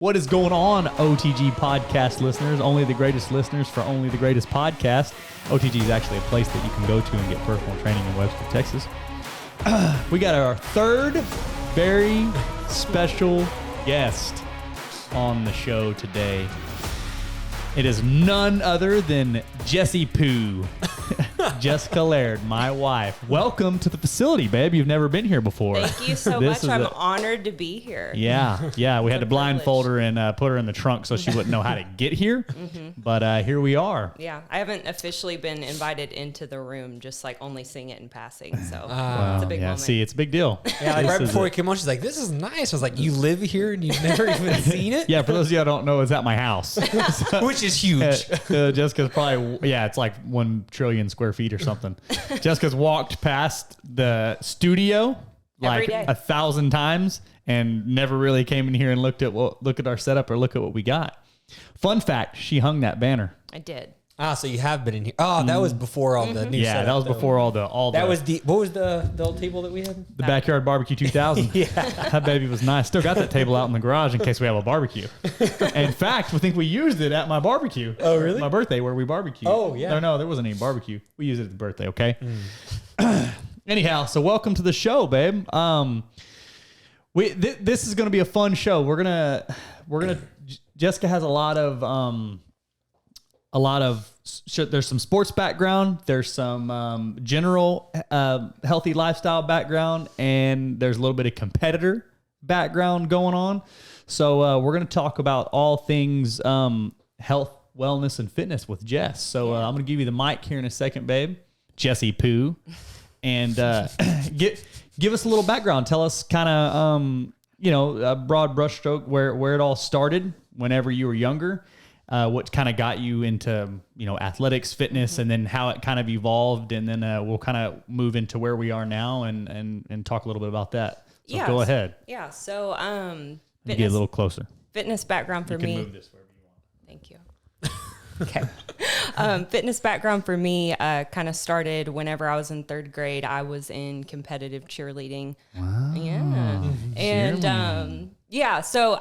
What is going on, OTG Podcast listeners? Only the greatest listeners for only the greatest podcast. OTG is actually a place that you can go to and get personal training in Webster, Texas. We got our third very special guest on the show today. It is none other than Jessi-Poo. Jessica Laird, my wife. Welcome to the facility, babe. You've never been here before. Thank you so much. I'm honored to be here. Yeah. We had to blindfold her and put her in the trunk so she wouldn't know how to get here. But here we are. Yeah, I haven't officially been invited into the room, just like only seeing it in passing. So it's a big moment. See, it's a big deal. Yeah, like right before we came on, she's like, "This is nice." I was like, "You live here and you've never even seen it?" Yeah, for those of you that don't know, it's at my house, which is huge. Jessica's probably it's like 1 trillion square feet or something. Jessica's walked past the studio like 1,000 times and never really came in here and look at our setup or look at what we got. Fun fact: she hung that banner. I did. So you have been in here. Oh, that was before all the new setup. That was before all the. That was what was the old table that we had? The Backyard Barbecue 2000. Yeah, that baby was nice. Still got that table out in the garage in case we have a barbecue. In fact, we think we used it at my barbecue. Oh, really? My birthday where we barbecued. Oh, yeah. No, there wasn't any barbecue. We used it at the birthday. Okay. Anyhow, so welcome to the show, babe. This is going to be a fun show. We're gonna. Jessica has a lot of. There's some sports background, there's some general healthy lifestyle background, and there's a little bit of competitor background going on. So we're going to talk about all things health, wellness, and fitness with Jess. So I'm going to give you the mic here in a second, babe. Jessi-Poo. And give us a little background. Tell us kind of, a broad brushstroke where it all started whenever you were younger. What kind of got you into, athletics, fitness, and then how it kind of evolved. And then we'll kind of move into where we are now and talk a little bit about that. So go ahead. Yeah. So, get a little closer. Fitness background for me. You can move this wherever you want. Thank you. Okay. Fitness background for me kind of started whenever I was in 3rd grade. I was in competitive cheerleading. Wow. Yeah. And, so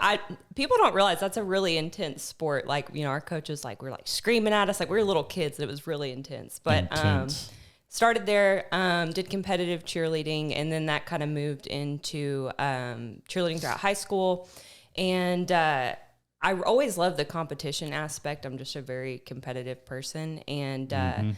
people don't realize that's a really intense sport. Like, our coaches, were screaming at us, we were little kids. It was really intense, but, started there, did competitive cheerleading. And then that kind of moved into, cheerleading throughout high school. And, I always loved the competition aspect. I'm just a very competitive person. And,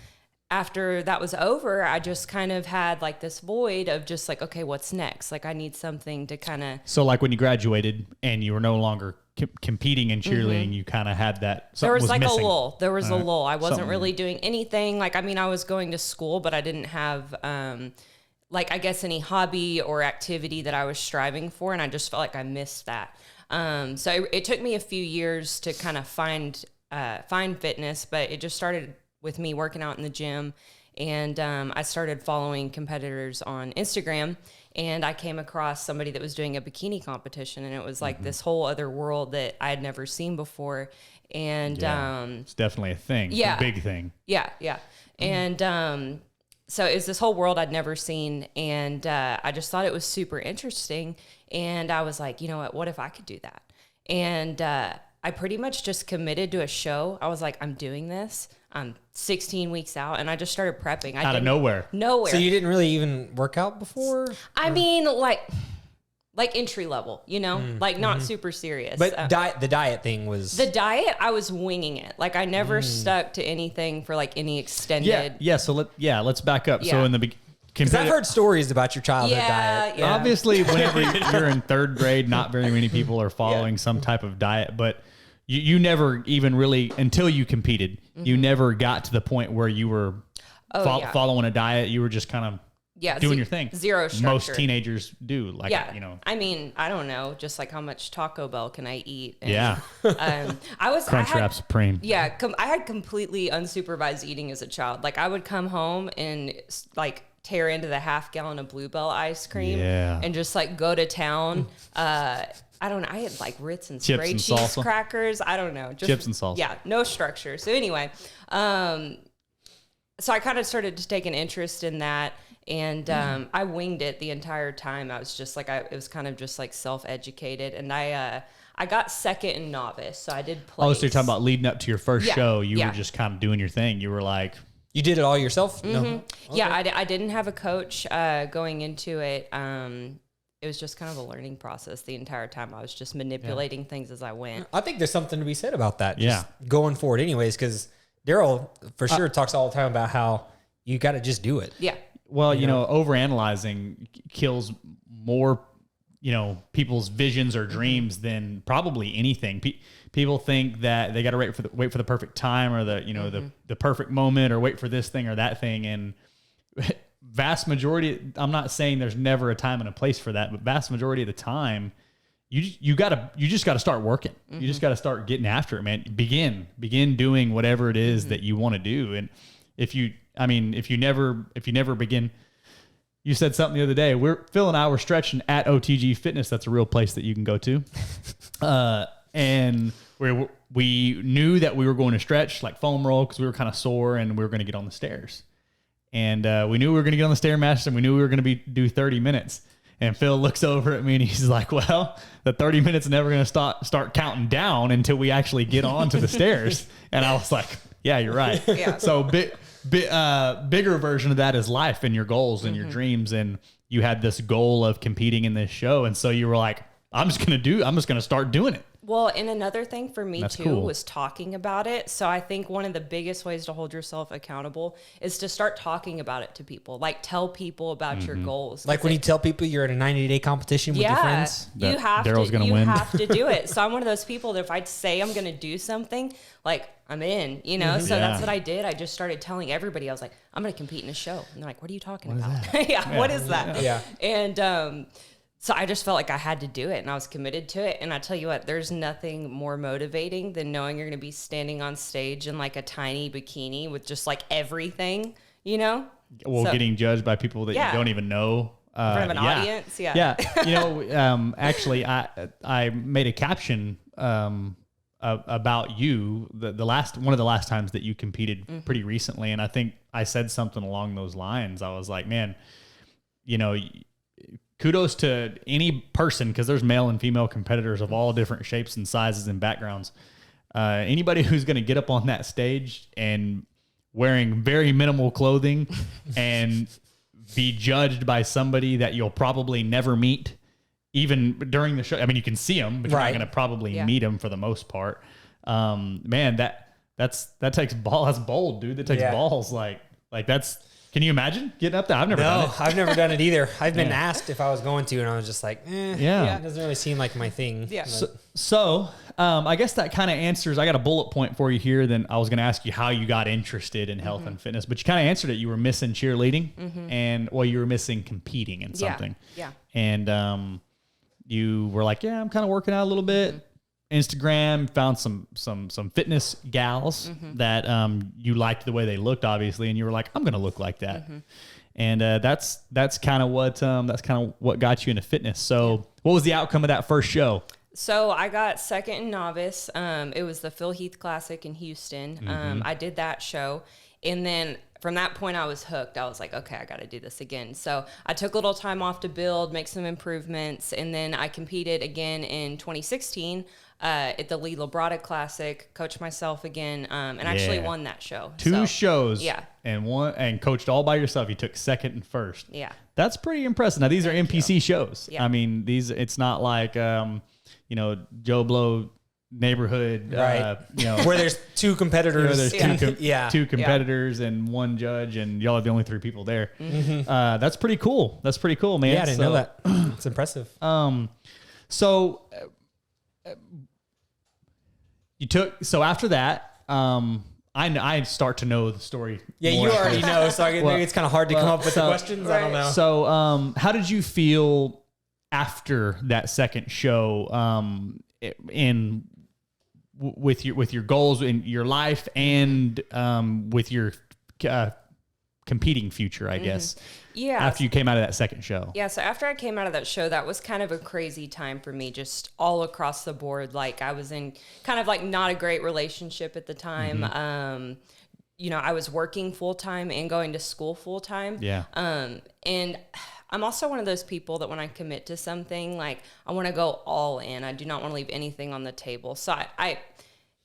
after that was over, I just kind of had this void of just okay, what's next? I need something to kind of. So when you graduated and you were no longer competing in cheerleading, you kind of had that. There was missing. a lull. There was a lull. I wasn't really doing anything. I was going to school, but I didn't have, I guess any hobby or activity that I was striving for. And I just felt like I missed that. So it took me a few years to kind of find fitness, but it just started with me working out in the gym. And I started following competitors on Instagram, and I came across somebody that was doing a bikini competition, and it was this whole other world that I had never seen before. And it's definitely a thing. Yeah. A big thing. Yeah. And so it was this whole world I'd never seen, and I just thought it was super interesting. And I was like, you know what if I could do that? And I pretty much just committed to a show. I was like, I'm doing this. I'm 16 weeks out, and I just started prepping. Out of nowhere. So you didn't really even work out before? I mean, like entry level, not super serious. But the diet thing was... The diet, I was winging it. I never stuck to anything for any extended... Yeah, so let's back up. Yeah. So in the beginning... Because I've heard stories about your childhood diet. Yeah. Obviously, whenever you're in 3rd grade, not very many people are following some type of diet, but you never even really, until you competed, you never got to the point where you were following a diet. You were just kind of doing your thing. Zero structure. Most teenagers do. I mean, I don't know, just how much Taco Bell can I eat? And, Crunchwrap Supreme. Yeah, I had completely unsupervised eating as a child. I would come home and tear into the half gallon of Bluebell ice cream and just go to town. I don't know. I had Ritz and spray cheese salsa. Crackers. I don't know. Just, chips and salsa. Yeah, no structure. So anyway, so I kind of started to take an interest in that. And I winged it the entire time. I was just it was kind of just self-educated. And I I got second in novice, so I did place. Oh, so you're talking about leading up to your first show. You Yeah. were just kind of doing your thing. You were like, You did it all yourself? No. Okay. Yeah, I didn't have a coach going into it. It was just kind of a learning process the entire time. I was just manipulating things as I went. I think there's something to be said about that. Yeah. Just going forward anyways, because Darryl for sure talks all the time about how you got to just do it. Yeah. well, you know, overanalyzing kills more, you know, people's visions or dreams than probably anything. People think that they got to wait for the perfect time or the, you know, the perfect moment or wait for this thing or that thing. And vast majority, I'm not saying there's never a time and a place for that, but vast majority of the time, you just got to start working. You just got to start getting after it, man. Begin doing whatever it is that you want to do. And if you never begin, you said something the other day, Phil and I were stretching at OTG Fitness. That's a real place that you can go to. And we knew that we were going to stretch like foam roll because we were kind of sore and we were going to get on the stairs. And we knew we were going to get on the Stairmaster and we knew we were going to do 30 minutes. And Phil looks over at me and he's like, well, the 30 minutes is never going to start counting down until we actually get onto the stairs. And I was like, yeah, you're right. Yeah. So bigger version of that is life and your goals and your dreams. And you had this goal of competing in this show. And so you were like, I'm just going to start doing it. Well, and another thing for me That's too cool. was talking about it. So I think one of the biggest ways to hold yourself accountable is to start talking about it to people. Like tell people about your goals. Like when you tell people you're at a 90-day competition with your friends. You have Darryl's gonna you win. have to do it. So I'm one of those people that if I say I'm going to do something, like I'm in, you know? So that's what I did. I just started telling everybody. I was like, I'm going to compete in a show. And they're like, what are you talking about? What is that? Yeah. And so I just felt like I had to do it and I was committed to it. And I tell you what, there's nothing more motivating than knowing you're going to be standing on stage in like a tiny bikini with just like everything, you know? Well, So- getting judged by people that you don't even know. In front of an audience. Yeah. Yeah. You know, actually I made a caption about you one of the last times that you competed pretty recently. And I think I said something along those lines. I was like, man, you know, kudos to any person, because there's male and female competitors of all different shapes and sizes and backgrounds. Anybody who's going to get up on that stage and wearing very minimal clothing and be judged by somebody that you'll probably never meet, even during the show. I mean, you can see them, but you're not going to probably meet them for the most part. Man, that takes ball. That's bold, dude. That takes balls. Like that's. Can you imagine getting up there? I've never done it. I've never done it either. I've been asked if I was going to, and I was just like, Yeah. it doesn't really seem like my thing. Yeah. So I guess that kind of answers. I got a bullet point for you here. Then I was going to ask you how you got interested in health and fitness, but you kind of answered it. You were missing cheerleading, and you were missing competing in something. Yeah. And you were like, I'm kind of working out a little bit. Instagram, found some fitness gals that you liked the way they looked, obviously, and you were like, I'm going to look like that. And that's kind of what got you into fitness. So what was the outcome of that first show? So I got second in novice. It was the Phil Heath Classic in Houston. I did that show. And then from that point, I was hooked. I was like, okay, I got to do this again. So I took a little time off to build, make some improvements. And then I competed again in 2016 at the Lee Labrada Classic, coached myself again, and actually won that show. Two shows. Yeah. And coached all by yourself. You took second and first. Yeah. That's pretty impressive. Now, these are NPC shows. Yeah. I mean, it's not like, Joe Blow neighborhood, Right. where there's two competitors. two competitors and one judge, and y'all are the only three people there. That's pretty cool. That's pretty cool, man. Yeah, I didn't know that. It's impressive. So after that, I start to know the story. Yeah, more. you already know, so maybe it's kind of hard to come up with the questions. I don't know. So, how did you feel after that second show? With your goals in your life and with your competing future, I guess. Yeah. After you came out of that second show. Yeah, so after I came out of that show, that was kind of a crazy time for me, just all across the board. Like I was in kind of like not a great relationship at the time. I was working full time and going to school full time. Yeah. And I'm also one of those people that when I commit to something, like I want to go all in. I do not want to leave anything on the table. So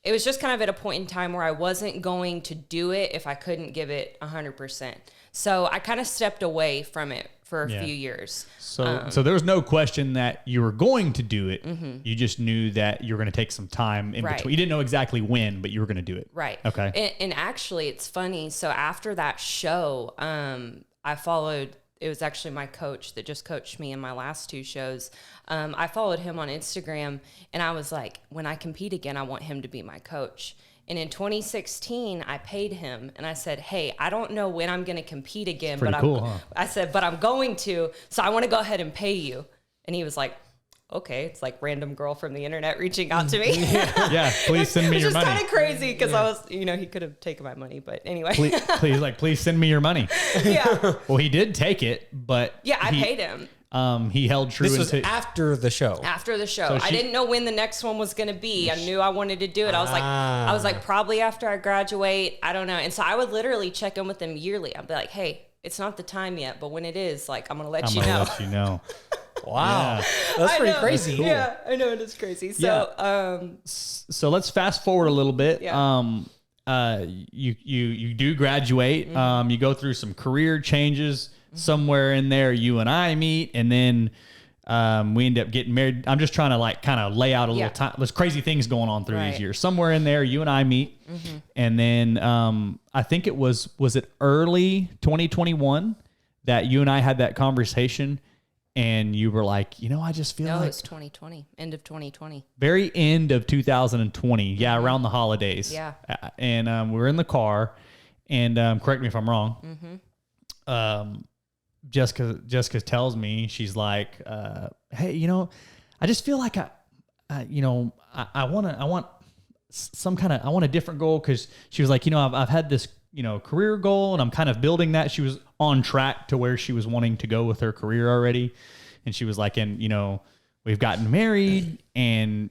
it was just kind of at a point in time where I wasn't going to do it if I couldn't give it 100%. So I kind of stepped away from it for a few years. So there was no question that you were going to do it. You just knew that you were going to take some time in between. You didn't know exactly when, but you were going to do it. Right. Okay. And actually, it's funny. So after that show, I followed. It was actually my coach that just coached me in my last 2 shows. I followed him on Instagram, and I was like, when I compete again, I want him to be my coach. And in 2016, I paid him, and I said, hey, I don't know when I'm going to compete again, but I said, but I'm going to, so I want to go ahead and pay you. And he was like, okay, it's like random girl from the internet reaching out to me. Yeah, please send me your money. Which is kind of crazy because I was, he could have taken my money, but anyway. Please send me your money. Yeah. Well, he did take it, but I paid him. He held true. This was after the show. After the show. I didn't know when the next one was going to be. I knew I wanted to do it. I was like, probably after I graduate. I don't know. And so I would literally check in with them yearly. I'd be like, hey, it's not the time yet, but when it is, like, I'm going to let you know. Wow. Yeah. That's pretty crazy. Cool. Yeah, I know it is crazy. So, so let's fast forward a little bit. Yeah. You do graduate. You go through some career changes. Somewhere in there, you and I meet, and then we end up getting married. I'm just trying to kind of lay out a little time. There's crazy things going on through these years. Somewhere in there, you and I meet, and then I think it was it early 2021 that you and I had that conversation, and you were like, I just feel like it's 2020, end of 2020, very end of 2020, around the holidays, and we were in the car, and correct me if I'm wrong, Jessica tells me, she's like, hey, I just feel like I want some kind of, I want a different goal. Cause she was like, I've had this, career goal, and I'm kind of building that. She was on track to where she was wanting to go with her career already. And she was like, and we've gotten married, and,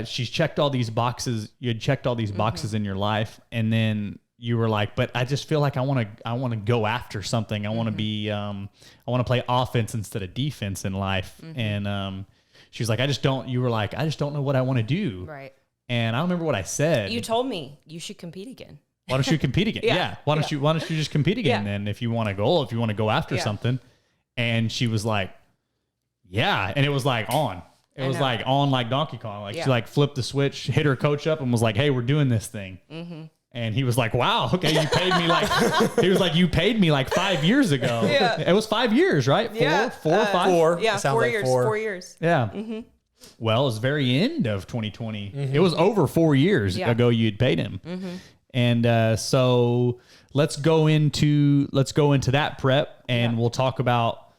she's checked all these boxes. You had checked all these boxes in your life. And then you were like, but I just feel like I want to go after something. I want to be, I want to play offense instead of defense in life. And she was like, you were like, I just don't know what I want to do. Right. And I don't remember what I said. You told me you should compete again. Why don't you compete again? Why don't you just compete again then if you want to go after something? And she was like, yeah. And it was like on. It was like on like Donkey Kong. Like she like flipped the switch, hit her coach up, and was like, hey, we're doing this thing. And he was like, wow, okay, you paid me like, he was like, you paid me like 5 years ago. Yeah. It was 5 years, right? Four or five? 4. Yeah, 4 years. 4 years. Yeah. Well, it was very end of 2020. It was over 4 years ago you'd paid him. And so let's go into that prep, and we'll talk about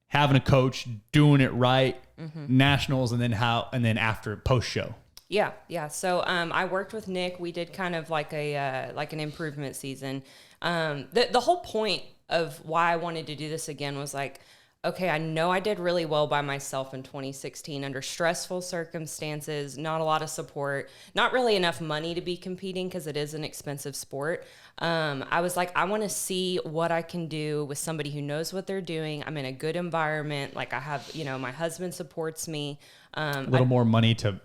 having a coach, doing it right, nationals, and then after post show. Yeah. So I worked with Nick. We did kind of like an improvement season. The whole point of why I wanted to do this again was like, okay, I know I did really well by myself in 2016 under stressful circumstances, not a lot of support, not really enough money to be competing because it is an expensive sport. I was like, I want to see what I can do with somebody who knows what they're doing. I'm in a good environment. Like I have, my husband supports me. A little more money to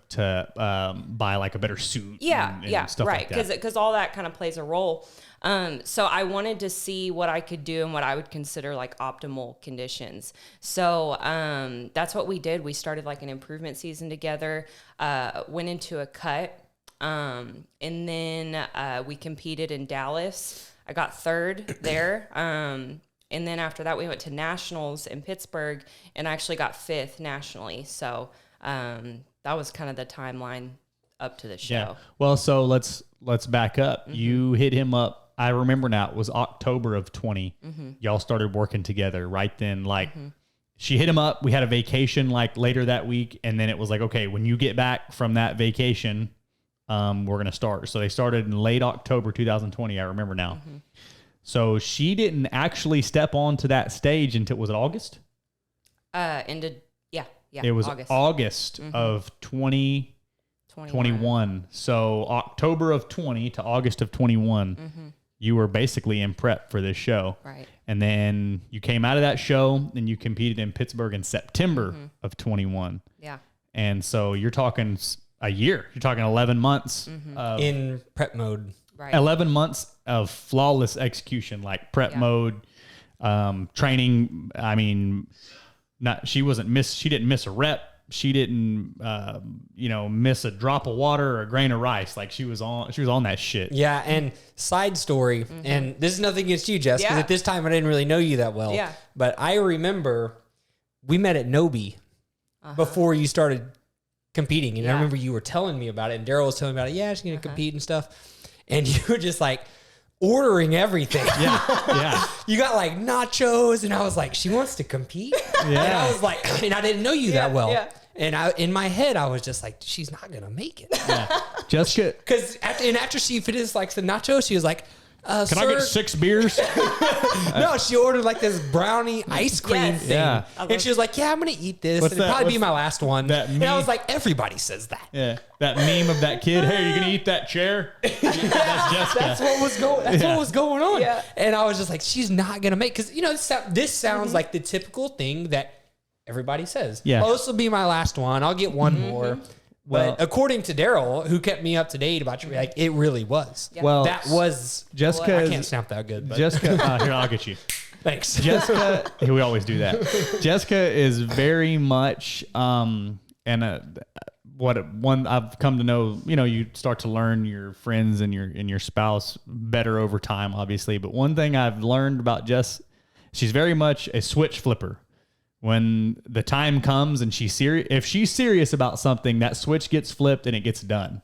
buy like a better suit. And stuff right. Like that. Because all that kind of plays a role. So I wanted to see what I could do and what I would consider like optimal conditions. So that's what we did. We started like an improvement season together, went into a cut, and then we competed in Dallas. I got 3rd there. And then after that, we went to nationals in Pittsburgh, and I actually got 5th nationally. So that was kind of the timeline up to the show. Yeah. Well, so let's back up. You hit him up. I remember now, it was October of 20. Y'all started working together right then. Like she hit him up. We had a vacation like later that week. And then it was like, okay, when you get back from that vacation, we're going to start. So they started in late October, 2020. I remember now. So she didn't actually step onto that stage until, was it August? Yeah. It was August of 2021. So October of 20 to August of 21. you were basically in prep for this show. Right. And then you came out of that show and you competed in Pittsburgh in September of 21. Yeah. And so you're talking a year. You're talking 11 months of In prep mode. Right. 11 months of flawless execution, like prep mode, training. I mean, she didn't miss a rep. She didn't, miss a drop of water or a grain of rice. Like she was on that shit. Yeah. And side story, and this is nothing against you, Jess, because at this time I didn't really know you that well. Yeah. But I remember we met at Nobi before you started competing. And I remember you were telling me about it, and Darryl was telling me about it. Yeah, she's going to compete and stuff. And you were just like ordering everything. Yeah. You got like nachos, and I was like, she wants to compete? Yeah. And I was like, and I didn't know you that well. Yeah. And in my head, I was just like, she's not going to make it. Yeah. Jessica, Because after she finished like the nachos, she was like, can I get 6 beers? No, she ordered like this brownie ice cream thing. Yeah. And she was like, yeah, I'm going to eat this. What's It'll that? probably be What's my last one. that And I meme? was like, everybody says that. Yeah. That meme of that kid. Hey, are you going to eat that chair? That's Jessica. That's what was going on. Yeah. And I was just like, she's not going to make, because, this sounds like the typical thing that everybody says. Yeah. Oh, this will be my last one. I'll get one more. Well- But according to Darryl, who kept me up to date about you, like it really was. Yeah. Well, That was Jessica. I can't snap that good. But Jessica. Here, I'll get you. thanks. Jessica, we always do that. Jessica is very much, one I've come to know, you start to learn your friends and your spouse better over time, obviously. But one thing I've learned about Jess, she's very much a switch flipper. When the time comes and if she's serious about something, that switch gets flipped and it gets done.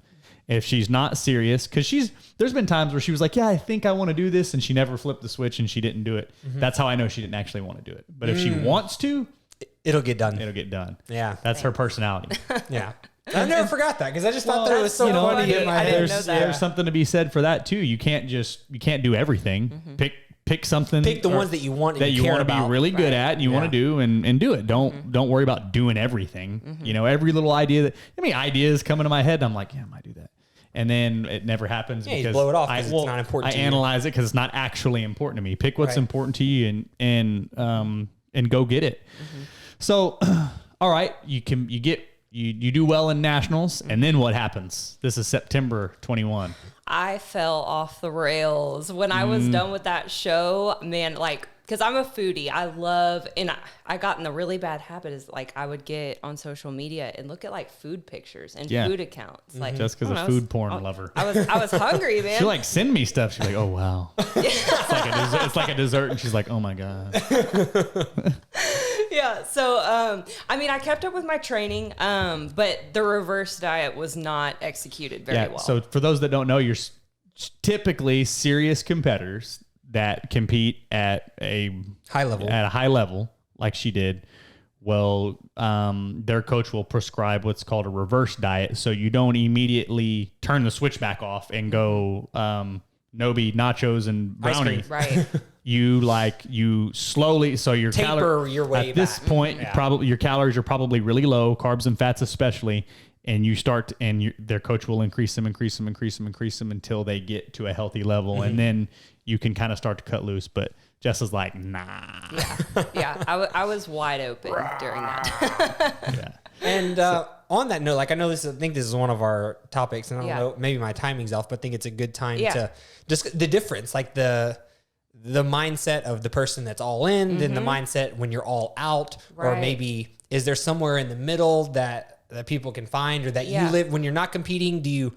If she's not serious, because there's been times where she was like, yeah, I think I want to do this, and she never flipped the switch and she didn't do it. That's how I know she didn't actually want to do it. But if she wants to, It'll get done. it'll get done. Yeah. That's her personality. Yeah. I never forgot that, because I just thought that it was so funny in my head. didn't know that. There's something to be said for that too. You can't do everything. Pick something. Pick the ones that you want and that you care want to be about. really good at and you want to do and do it. Don't worry about doing everything. Every little idea ideas come into my head and I'm like, yeah, I might do that. And then it never happens Yeah, you because blow it off 'cause it's not important to you. I analyze it because it's not actually important to me. Pick what's important to you and go get it. So, all right, you do well in nationals, and then what happens? This is September 21. I fell off the rails when I was done with that show, man. Like, because I'm a foodie, I love, and I got in a really bad habit is like I would get on social media and look at like food pictures and food accounts. Like Jessica's a food porn lover. I was hungry, man. She like send me stuff. She's like, oh wow, it's like a dessert, and she's like, oh my god. Yeah. So, I kept up with my training, but the reverse diet was not executed very well. So for those that don't know, you're typically serious competitors that compete at a High level, like she did. Well, their coach will prescribe what's called a reverse diet, so you don't immediately turn the switch back off and go Nobi, nachos, and brownie. Right. You slowly, so your Taper your way at this back. point, probably your calories are probably really low, carbs and fats especially, and their coach will increase them until they get to a healthy level, and then you can kind of start to cut loose. But Jess is like, nah. Yeah. I was wide open during that. Yeah. And on that note, like I think this is one of our topics, and I don't know, maybe my timing's off, but I think it's a good time to just the difference, like the mindset of the person that's all in, then the mindset when you're all out, or maybe is there somewhere in the middle that people can find, or that you live when you're not competing? Do you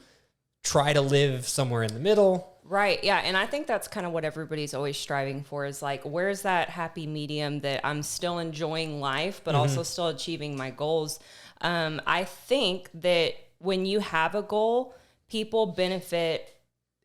try to live somewhere in the middle? Right. Yeah. And I think that's kind of what everybody's always striving for is like, where's that happy medium that I'm still enjoying life, but also still achieving my goals? I think that when you have a goal, people benefit.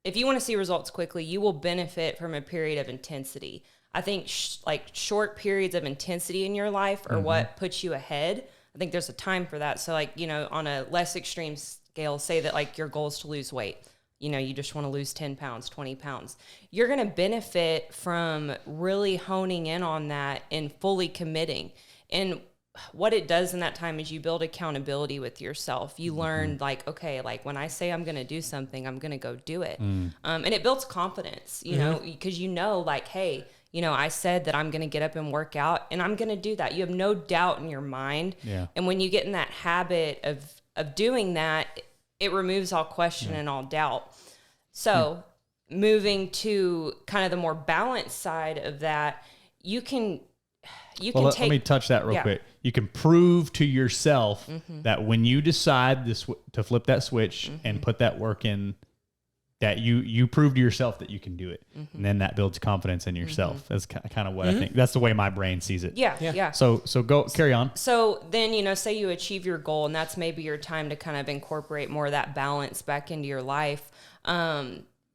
If you want to see results quickly, you will benefit from a period of intensity. I think short periods of intensity in your life are what puts you ahead. I think there's a time for that. So on a less extreme scale, say that like your goal is to lose weight. You just want to lose 10 pounds, 20 pounds. You're going to benefit from really honing in on that and fully committing. And what it does in that time is you build accountability with yourself. You learn like, okay, like when I say I'm going to do something, I'm going to go do it. And it builds confidence, you know, because you know, like, hey, you know, I said that I'm going to get up and work out and I'm going to do that. You have no doubt in your mind. Yeah. And when you get in that habit of doing that, it removes all question and all doubt. So moving to kind of the more balanced side of that, let me touch that real quick. You can prove to yourself that when you decide to flip that switch and put that work in, that you prove to yourself that you can do it. And then that builds confidence in yourself. That's kind of what I think. That's the way my brain sees it. Yeah. So go carry on. So then, you know, say you achieve your goal and that's maybe your time to kind of incorporate more of that balance back into your life.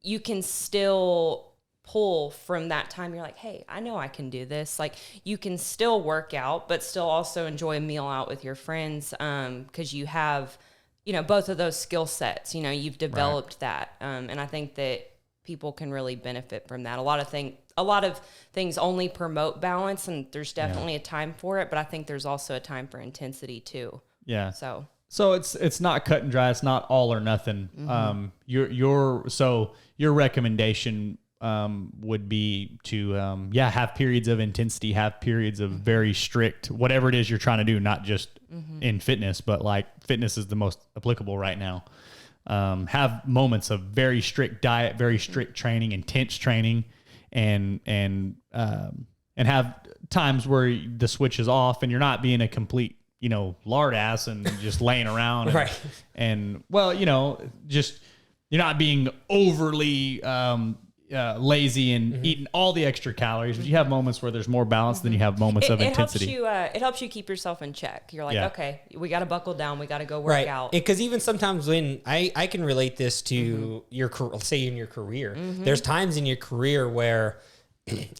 You can still pull from that time. You're like, hey, I know I can do this. Like you can still work out, but still also enjoy a meal out with your friends. Cause you have, you know, both of those skill sets, you know, you've developed that. And I think that people can really benefit from that. A lot of things only promote balance and there's definitely a time for it, but I think there's also a time for intensity too. Yeah. So it's not cut and dry. It's not all or nothing. Your recommendation would be to, have periods of intensity, have periods of very strict, whatever it is you're trying to do, not just in fitness, but like fitness is the most applicable right now. Have moments of very strict diet, very strict training, intense training, and have times where the switch is off and you're not being a complete, you know, lard ass and just laying around. And, right. And well, you know, just, you're not being overly, lazy and eating all the extra calories, but you have moments where there's more balance than you have moments of intensity. It helps you keep yourself in check. You're like, okay, we got to buckle down. We got to go work out. Because even sometimes when I can relate this to your, say in your career, there's times in your career where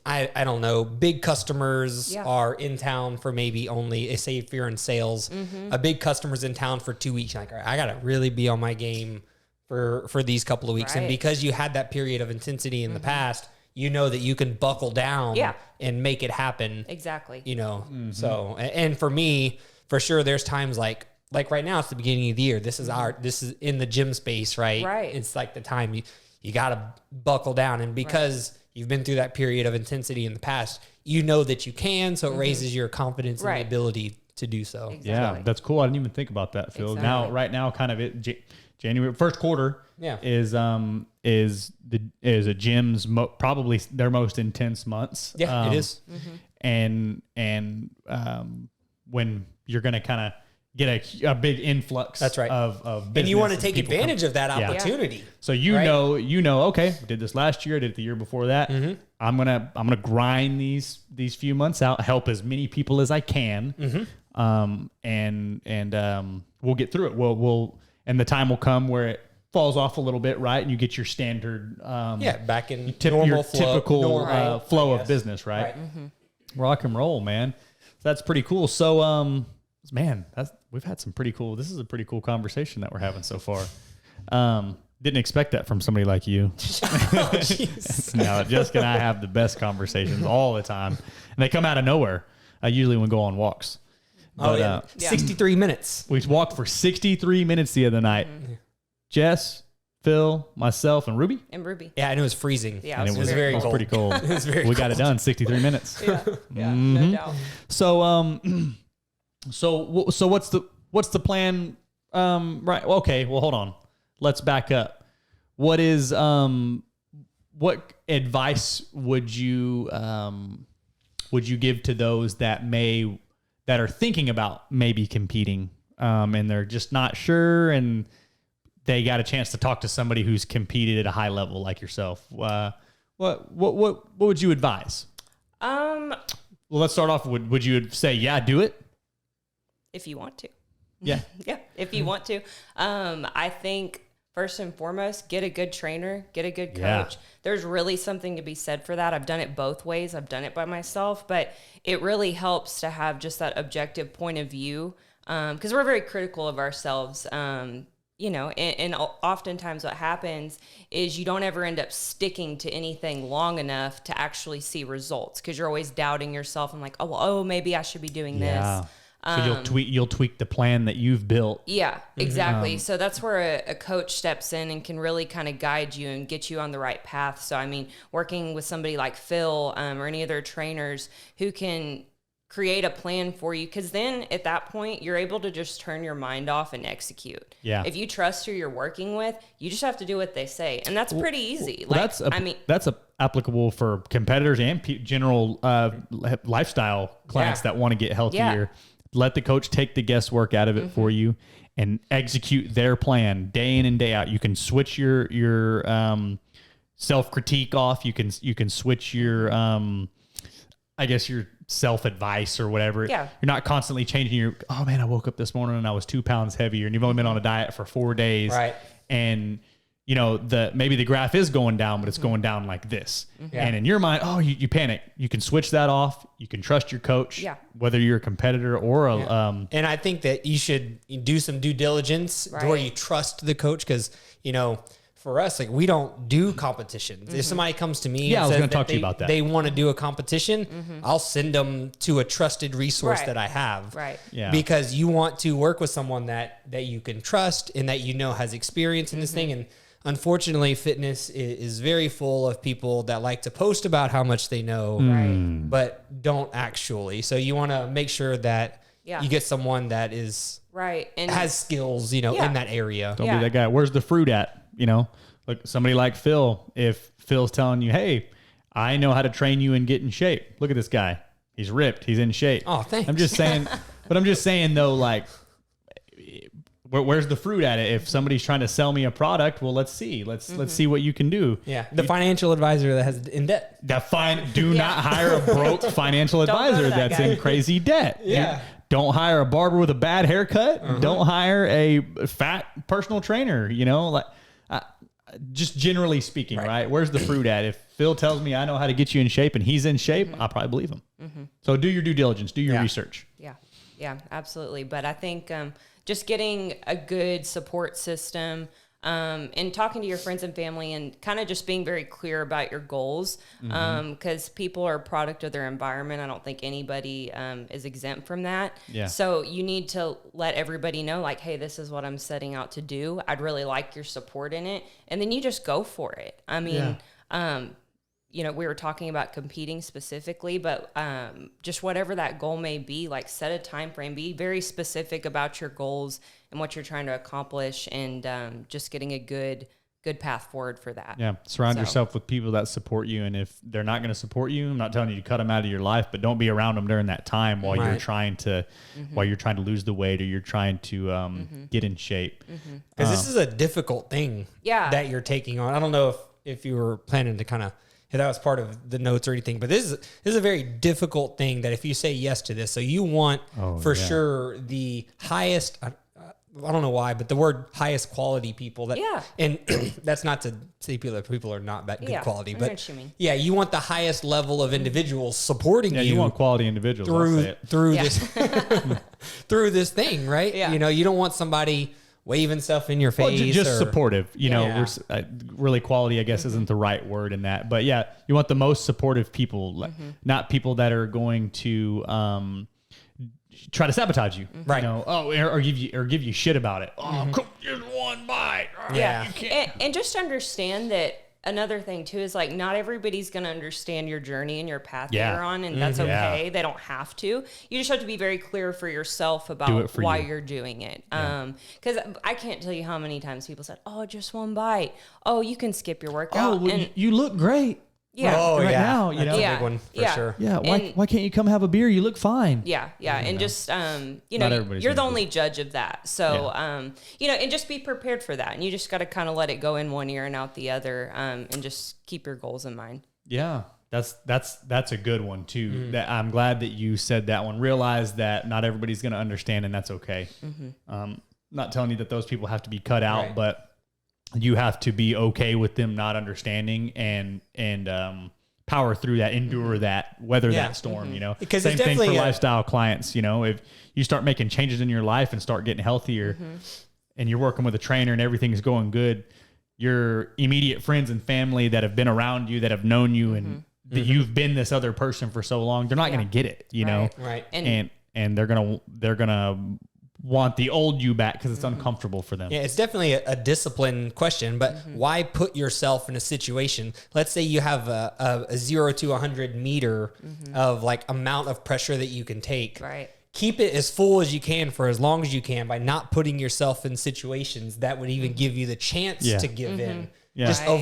I don't know, big customers are in town for maybe only, say if you're in sales, a big customer's in town for 2 weeks. You're like, all right, I got to really be on my game for these couple of weeks. And because you had that period of intensity in the past, you know that you can buckle down and make it happen. Exactly. You know, so, and for me, for sure, there's times like right now, it's the beginning of the year. This is in the gym space, right? Right. It's like the time you got to buckle down. And because you've been through that period of intensity in the past, you know that you can, so it raises your confidence and the ability to do so. Exactly. Yeah, that's cool. I didn't even think about that, Phil. Exactly. Right now, kind of January first quarter is a gym's probably their most intense months. Yeah, it is. And when you're going to kind of get a big influx of business. And you want to take advantage of that opportunity. Yeah. So you know, okay, I did this last year, I did it the year before that. I'm gonna grind these few months out, help as many people as I can. And we'll get through it. And the time will come where it falls off a little bit, right? And you get your standard, back in typical flow of business, right? Rock and roll, man. That's pretty cool. So, man, we've had some pretty cool. This is a pretty cool conversation that we're having so far. Didn't expect that from somebody like you. No, Jessica and I have the best conversations all the time, and they come out of nowhere. Usually when we go on walks. But, 63 minutes. We walked for 63 minutes the other night. Jess, Phil, myself, and Ruby. Yeah, and it was freezing. Yeah, and it was very cold. Pretty cold. It was very We got it done 63 minutes. No doubt. So what's the plan? Right. Okay. Well, hold on. Let's back up. What advice would you give to those that are thinking about maybe competing, and they're just not sure, and they got a chance to talk to somebody who's competed at a high level like yourself? What would you advise? Well, let's start off. Would you say, do it? If you want to. Yeah. Yeah. If you want to. I think first and foremost, get a good trainer, get a good coach. Yeah. There's really something to be said for that. I've done it both ways. I've done it by myself, but it really helps to have just that objective point of view. Cause we're very critical of ourselves. And oftentimes what happens is you don't ever end up sticking to anything long enough to actually see results. Cause you're always doubting yourself and like, maybe I should be doing this. So you'll tweak the plan that you've built. Yeah, exactly. So that's where a coach steps in and can really kind of guide you and get you on the right path. So, I mean, working with somebody like Phil or any other trainers who can create a plan for you, because then at that point, you're able to just turn your mind off and execute. Yeah. If you trust who you're working with, you just have to do what they say. And that's pretty easy. Well, that's applicable for competitors and general lifestyle clients that want to get healthier. Yeah. Let the coach take the guesswork out of it for you and execute their plan day in and day out. You can switch your self-critique off. You can switch your your self-advice or whatever. Yeah. You're not constantly changing oh man, I woke up this morning and I was 2 pounds heavier, and you've only been on a diet for 4 days. Right. And maybe the graph is going down, but it's going down like this. Yeah. And in your mind, you panic. You can switch that off. You can trust your coach, whether you're a competitor or and I think that you should do some due diligence where you trust the coach. Cause for us, like, we don't do competitions. If somebody comes to me and I was says going to talk to you about that. They want to do a competition, I'll send them to a trusted resource that I have. Right. Yeah. Because you want to work with someone that you can trust and that has experience in this thing. And unfortunately, fitness is very full of people that like to post about how much they know, but don't actually. So you want to make sure that you get someone that is and has skills, in that area. Don't be that guy. Where's the fruit at? Like somebody like Phil, if Phil's telling you, hey, I know how to train you and get in shape. Look at this guy. He's ripped. He's in shape. Oh, thanks. I'm just saying though, like, where's the fruit at it? If somebody's trying to sell me a product, well, let's see. Let's see what you can do. Yeah. The financial advisor that has in debt. Do not hire a broke financial advisor that's in crazy debt. Yeah. Don't hire a barber with a bad haircut. Don't hire a fat personal trainer, just generally speaking, right? Where's the fruit at? If Phil tells me I know how to get you in shape and he's in shape, I'll probably believe him. So do your due diligence, do your research. Yeah, absolutely. But I think just getting a good support system and talking to your friends and family and kind of just being very clear about your goals, because people are a product of their environment. I don't think anybody is exempt from that. Yeah. So you need to let everybody know, like, hey, this is what I'm setting out to do. I'd really like your support in it. And then you just go for it. I mean, we were talking about competing specifically, but just whatever that goal may be, like, set a time frame, be very specific about your goals and what you're trying to accomplish, and just getting a good path forward for that. Yeah. Surround yourself with people that support you. And if they're not going to support you, I'm not telling you to cut them out of your life, but don't be around them during that time while you're trying to, lose the weight, or you're trying to get in shape. Because this is a difficult thing that you're taking on. I don't know if you were planning to kind of, that was part of the notes or anything, but this is a very difficult thing that if you say yes to this, so you want sure the highest, I don't know why, but the word highest quality people and that's not to say people are not that good quality, but you want the highest level of individuals supporting you. You want quality individuals through this, through this thing, right? Yeah. You don't want somebody waving stuff in your face. Well, just supportive, really quality, I guess, isn't the right word in that, but you want the most supportive people, not people that are going to, try to sabotage you, right? Or give you shit about it. Cook just one bite. Yeah. And just understand that another thing too is, like, not everybody's going to understand your journey and your path that you're on, and that's okay. They don't have to. You just have to be very clear for yourself about why you're doing it. Because I can't tell you how many times people said, "Oh, just one bite. Oh, you can skip your workout." And you look great. Yeah. Now, that's a big one for sure. Yeah. Why can't you come have a beer? You look fine. Yeah. And just, you're the only judge of that. So, and just be prepared for that. And you just got to kind of let it go in one ear and out the other, and just keep your goals in mind. Yeah. That's a good one too. That I'm glad that you said that one. Realize that not everybody's going to understand, and that's okay. Not telling you that those people have to be cut out, but you have to be okay with them not understanding and power through that, endure that, weather that storm, Because same thing for lifestyle clients, if you start making changes in your life and start getting healthier and you're working with a trainer and everything's going good, your immediate friends and family that have been around you, that have known you and that you've been this other person for so long, they're not going to get it, Right. and they're gonna want the old you back because it's uncomfortable for them. Yeah, it's definitely a discipline question, but why put yourself in a situation? Let's say you have a 0 to 100 meter of like amount of pressure that you can take. Right. Keep it as full as you can for as long as you can by not putting yourself in situations that would even give you the chance to give in. Yeah. Just Right.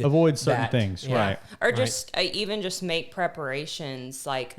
avoid certain that. things, Yeah. right? Or just even just make preparations. Like,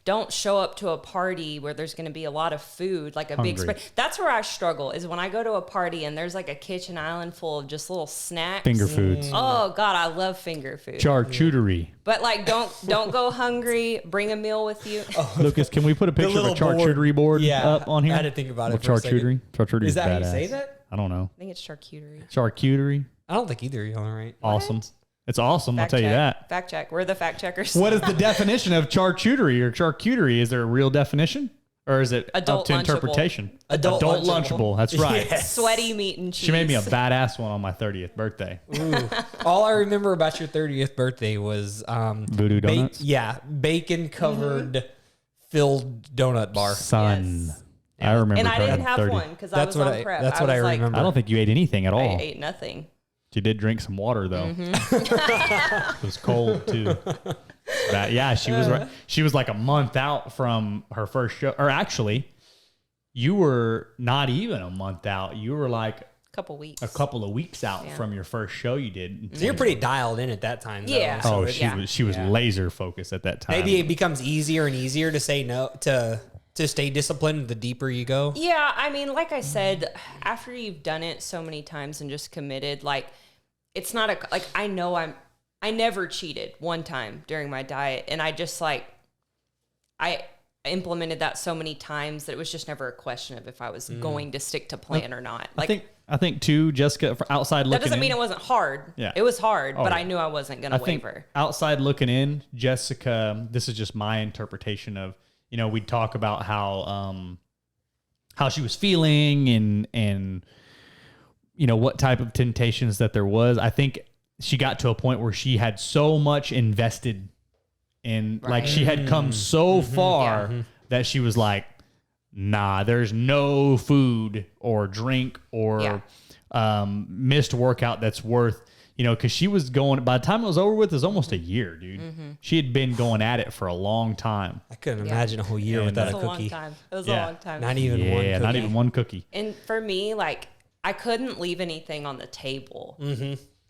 don't show up to a party where there's going to be a lot of food, like a big Hungry. spread. That's where I struggle is when I go to a party and there's like a kitchen island full of just little snacks. Finger foods. Oh God, I love finger food. Charcuterie. But like, don't go hungry. Bring a meal with you. Lucas, can we put a picture of a little board. charcuterie board Yeah, up on here? I had to think about it With for a second. Charcuterie Is that how you badass. say that? I don't know. I think it's charcuterie. Charcuterie. I don't think either of y'all are right. Awesome. It's awesome. I'll Fact tell you check. that. Fact check. We're the fact checkers. What is the definition of charcuterie or charcuterie? Is there a real definition? Or is it Adult up to lunchable. interpretation? Adult lunchable. lunchable. That's right. Yes. Sweaty meat and cheese. She made me a badass one on my 30th birthday. Ooh. All I remember about your 30th birthday was Voodoo donuts? bacon covered filled donut bar. Son. Yes. I remember And I didn't turning have 30. one because I That's was what on prep. that's what was I like, remember. I don't think you ate anything at all. I ate nothing. You did drink some water though. It was cold too. Yeah, she was right. She was like a month out from her first show. Or actually, you were not even a month out. You were like Couple weeks. a couple of weeks out Yeah. from your first show you did. So you're pretty dialed in at that time. Though. Yeah. So Oh, it- she was laser focused at that time. maybe it becomes easier and easier to say no to stay disciplined the deeper you go. Yeah, I mean, like I said, after you've done it so many times and just committed, like it's not like I know I never cheated one time during my diet, and I just like I implemented that so many times that it was just never a question of if I was going to stick to plan or not. Like I think too, Jessica, for outside looking that doesn't in, mean it wasn't hard. Yeah. It was hard, but yeah. I knew I wasn't going I to think waver. outside looking in, Jessica, this is just my interpretation of, we'd talk about how she was feeling and what type of temptations that there was. I think she got to a point where she had so much invested in, like she had come so far that she was like, nah, there's no food or drink or missed workout that's worth, because she was going, by the time it was over with, it was almost a year, dude. She had been going at it for a long time. I couldn't imagine a whole year And without It a was a long cookie. time. It was Yeah. a long time. Not even one cookie. Not even one cookie. And for me, like, I couldn't leave anything on the table.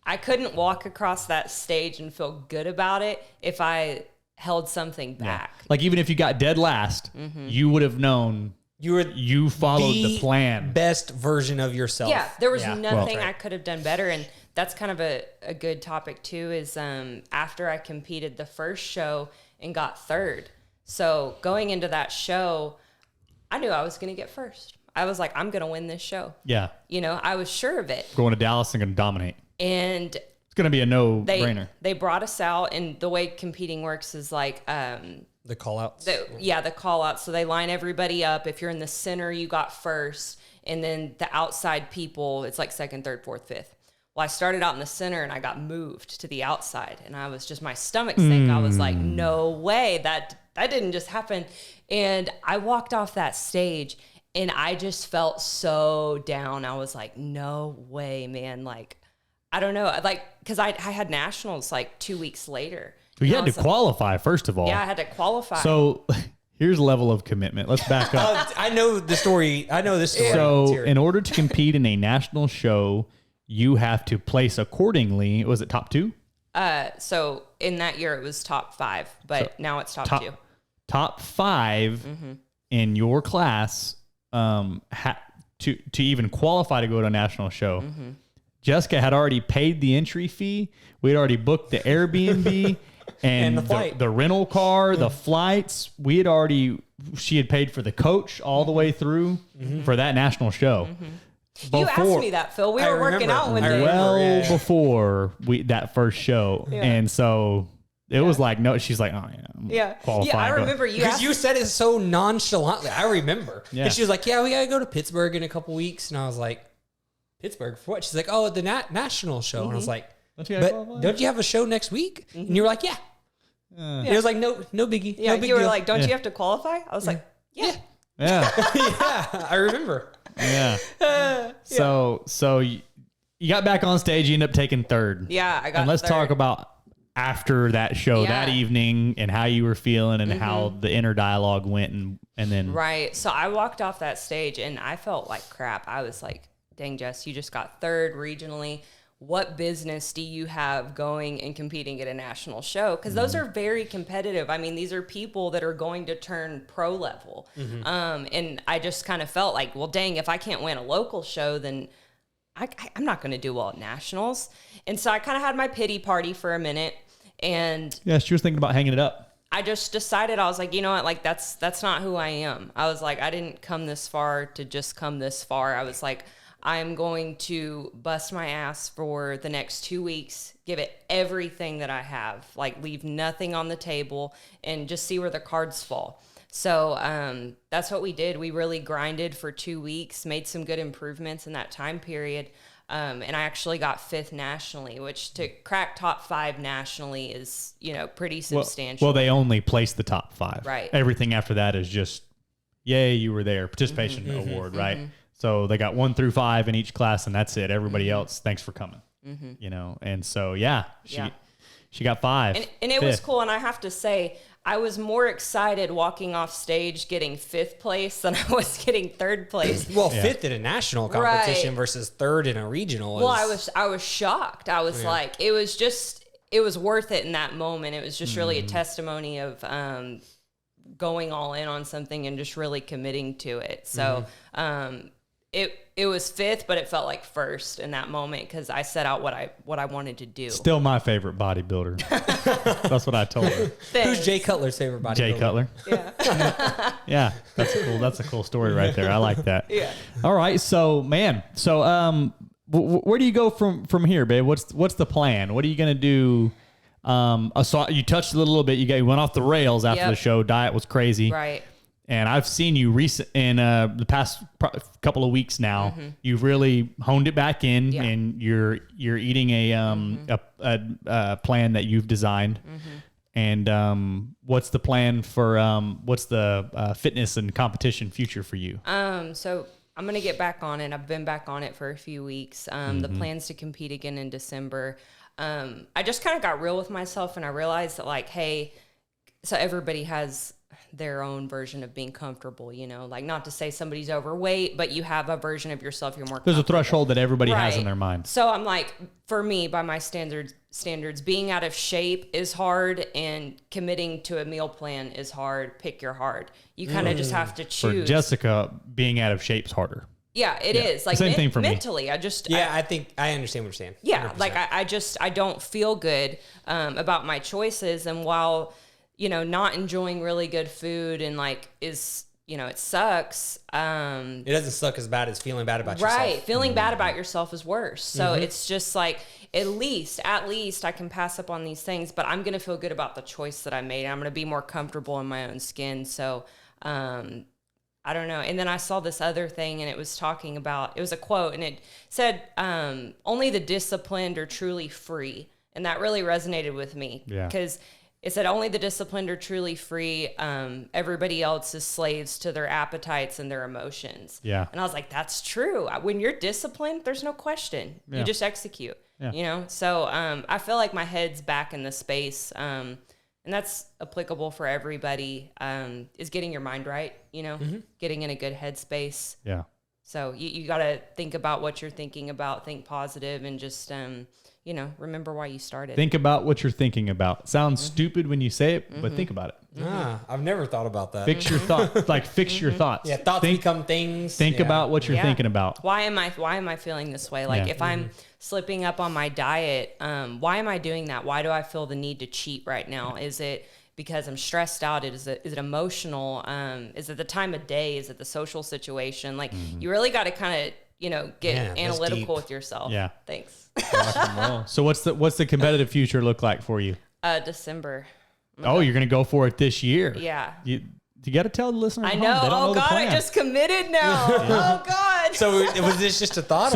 I couldn't walk across that stage and feel good about it if I held something back. Like, even if you got dead last, you would have known you followed the plan. Best version of yourself. Yeah, there was Yeah. nothing Well, I could have done better. And that's kind of a good topic, too, is after I competed the first show and got third. So going into that show, I knew I was going to get first. I was like, I'm going to win this show. Yeah. I was sure of it. Going to Dallas and going to dominate. And It's going to be a no-brainer. they brought us out, and the way competing works is like the call outs. the call out. So they line everybody up. If you're in the center, you got first, and then the outside people, it's like second, third, fourth, fifth. Well, I started out in the center and I got moved to the outside, and I was just, my stomach sank. I was like, no way, that didn't just happen. And I walked off that stage and I just felt so down. I was like, no way, man. Like, I don't know. Like, cause I had nationals like 2 weeks later. Well, you And had I to was like, qualify, first of all. yeah, I had to qualify. So here's a level of commitment. Let's back up. I know the story. I know this story. Let's So hear it. in order to compete in a national show, you have to place accordingly. Was it top two? So in that year it was top 5, but now it's top 2. Top 5 in your class to even qualify to go to a national show. Jessica had already paid the entry fee. We had already booked the Airbnb and the flight. the rental car, the flights. She had paid for the coach all the way through for that national show. You asked me that, Phil. We I were working remember. out one I day. remember. well Yeah. before that first show. And so it was like, no, she's like, oh yeah, qualified. I remember you Because asked. you said it so nonchalantly. I remember. Yeah. And she was like, yeah, we got to go to Pittsburgh in a couple weeks. And I was like, Pittsburgh for what? She's like, oh, the national show. And I was like, Don't you have but qualified? don't you have a show next week? And you were like, yeah. And it was like, no biggie. Yeah, no big you were deal. like, don't Yeah. you have to qualify? I was like, Yeah. Yeah. Yeah, I remember. Yeah. So you got back on stage. You ended up taking third. Yeah, I got And let's third. talk about after that show that Yeah. evening and how you were feeling and how the inner dialogue went and then. Right. So I walked off that stage and I felt like crap. I was like, dang, Jess, you just got third regionally. What business do you have going and competing at a national show? Because those are very competitive. I mean, these are people that are going to turn pro level. And I just kind of felt like, well, dang, if I can't win a local show, then I'm not going to do well at nationals. And so I kind of had my pity party for a minute. And Yeah, she was thinking about hanging it up. I just decided, I was like, you know what, like that's not who I am. I was like, I didn't come this far to just come this far. I was like, I'm going to bust my ass for the next 2 weeks, give it everything that I have, like leave nothing on the table and just see where the cards fall. So that's what we did. We really grinded for 2 weeks, made some good improvements in that time period. And I actually got 5th nationally, which to crack top 5 nationally is, pretty substantial. Well, they only placed the top 5. Right. Everything after that is just, yay, you were there. Participation award, right? So they got 1 through 5 in each class, and that's it. Everybody else, thanks for coming. And so she got 5. And it was cool. And I have to say, I was more excited walking off stage getting 5th place than I was getting 3rd place. Well, 5th in a national competition Right. versus 3rd in a regional. Well, I was shocked. I was like, it was worth it in that moment. It was just really a testimony of going all in on something and just really committing to it. So it was 5th, but it felt like 1st in that moment because I set out what I wanted to do. Still my favorite bodybuilder. That's what I told her. Who's Jay Cutler's favorite bodybuilder? Jay Cutler. Yeah. Yeah, that's a cool story right there. I like that. Yeah. All right, so where do you go from here, babe? What's the plan? What are you gonna do? So you touched it a little bit. You went off the rails after the show. Diet was crazy, Right. And I've seen you in the past couple of weeks now. You've really honed it back in, and you're eating a plan that you've designed. And what's the plan for what's the fitness and competition future for you? So I'm going to get back on it. I've been back on it for a few weeks. The plans to compete again in December. I just kind of got real with myself and I realized that like, hey, so everybody has their own version of being comfortable, like not to say somebody's overweight, but you have a version of yourself you're more There's a threshold that everybody has in Right. their mind. So I'm like, for me, by my standards, being out of shape is hard and committing to a meal plan is hard. Pick your heart. You kind of just have to For choose. Jessica, being out of shape's harder. Yeah, it is. Like Same thing for me. mentally, I think I understand what you're saying. yeah, 100%. like I don't feel good about my choices. And while, not enjoying really good food and like is, it sucks. It doesn't suck as bad as feeling bad about yourself. Right. Feeling bad about yourself is worse. So it's just like, at least I can pass up on these things, but I'm going to feel good about the choice that I made. I'm going to be more comfortable in my own skin. So, I don't know. And then I saw this other thing and it was talking about, it was a quote and it said, only the disciplined are truly free. And that really resonated with me because it said only the disciplined are truly free. Everybody else is slaves to their appetites and their emotions. Yeah. And I was like, that's true. When you're disciplined, there's no question. Yeah. You just execute, So I feel like my head's back in the space. And that's applicable for everybody, is getting your mind right, getting in a good headspace. Yeah. So you got to think about what you're thinking about, think positive, and just, remember why you started. Think about what you're thinking about. Sounds stupid when you say it, but think about it. I've never thought about that. Fix your thoughts. Fix your thoughts. Yeah, thoughts become things. Think about what you're thinking about. Why am I feeling this way? Like if I'm slipping up on my diet, why am I doing that? Why do I feel the need to cheat right now? Is it because I'm stressed out? Is it emotional? Is it the time of day? Is it the social situation? Like you really got to kind of, get analytical with yourself. Yeah. Thanks. So what's the competitive future look like for you? December. Oh, you're going to go for it this year. Yeah. You got to tell the listeners. I know. They don't know God, the plan. I just committed now. Oh God. was this just a thought?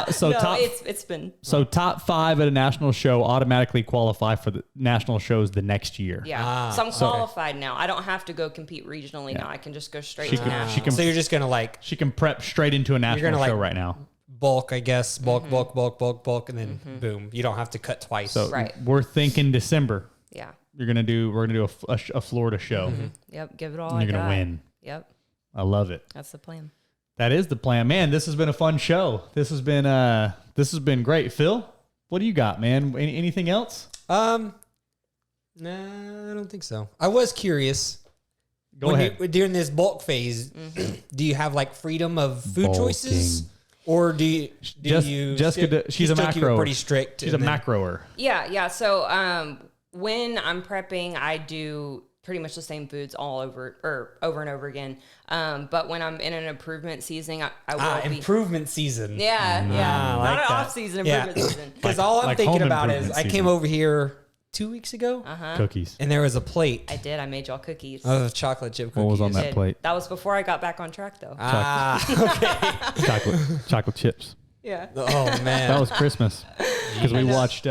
It's been top 5 at a national show automatically qualify for the national shows the next year. Yeah. So I'm qualified now. I don't have to go compete regionally now. I can just go straight to national. So you're just gonna she can prep straight into a national show right now. Bulk, I guess. Bulk, and then boom. You don't have to cut twice. So we're thinking December. Yeah. We're gonna do a Florida show. Yep. Give it all. And you're gonna win. Yep. I love it. That's the plan. That is the plan, man. This has been a fun show. This has been great. Phil, what do you got, man? Anything else? No, I don't think so. I was curious. Go ahead. During this bulk phase, do you have like freedom of food choices, or Jessica? She's a macroer. Pretty strict. She's a macroer. Yeah. So when I'm prepping, I do pretty much the same foods over and over again. But when I'm in an improvement season, I will improvement season. Yeah. Not like an that. off-season improvement season. Because all I'm thinking about is I came over here 2 weeks ago. Cookies. And there was a plate. I did. I made y'all cookies. Of chocolate chip cookies. What was on that plate? That was before I got back on track, though. Okay. Chocolate chips. Yeah. Oh, man. That was Christmas. Because we watched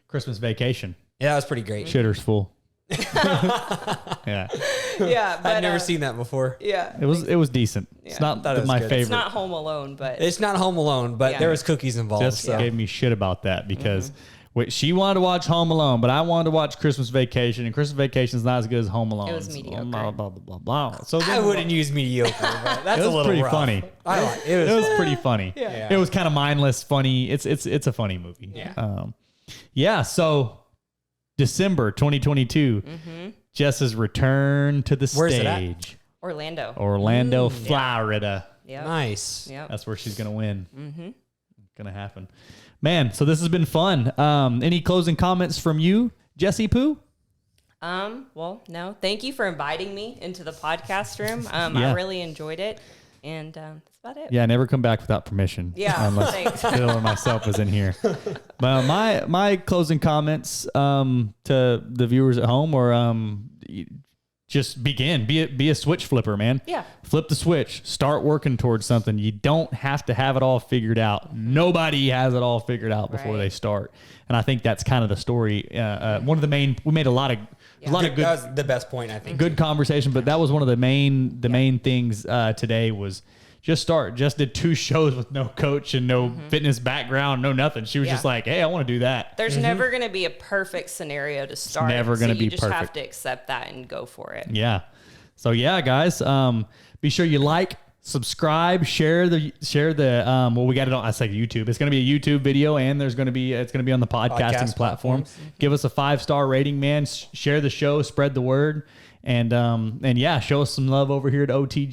Christmas Vacation. Yeah, that was pretty great. Shitter's full. Yeah. Yeah, but I'd never seen that before. Yeah. It was decent. Yeah. It's not my favorite. It's not Home Alone, but it's not Home Alone, but there was cookies involved. Jessica gave me shit about that because she wanted to watch Home Alone, but I wanted to watch Christmas Vacation, and Christmas Vacation is not as good as Home Alone. It was mediocre. Blah, blah, blah, blah. So I wouldn't use mediocre, but that's it was a little pretty rough. funny. It was pretty funny. Yeah. It was kind of mindless, funny. It's a funny movie. Yeah. So December 2022, Jess's return to the Where's it stage. Orlando, Florida. Yeah. Nice. Yep. That's where she's gonna win. Gonna happen, man. So this has been fun. Any closing comments from you, Jessi-Poo? Well, no. Thank you for inviting me into the podcast room. I really enjoyed it, and that's about it. Yeah, never come back without permission. Yeah, unless thanks. Phil or myself is in here. But my closing comments to the viewers at home are just begin. Be a switch flipper, man. Yeah. Flip the switch. Start working towards something. You don't have to have it all figured out. Nobody has it all figured out before they start. And I think that's kind of the story. One of the main. We made a lot of good. That was the best point, I think. Good conversation, but that was one of the main things today was just start. Just did 2 shows with no coach and no fitness background, no nothing. She was just like, hey, I want to do that. There's never going to be a perfect scenario to start. It's never going to be You just perfect. have to accept that and go for it. Yeah. So yeah, guys, be sure you like, subscribe, share the well, we got it on, I say YouTube. It's going to be a YouTube video, and it's going to be on the podcasting platform. Give us a 5-star rating, man. Share the show, spread the word, and yeah, show us some love over here at OTG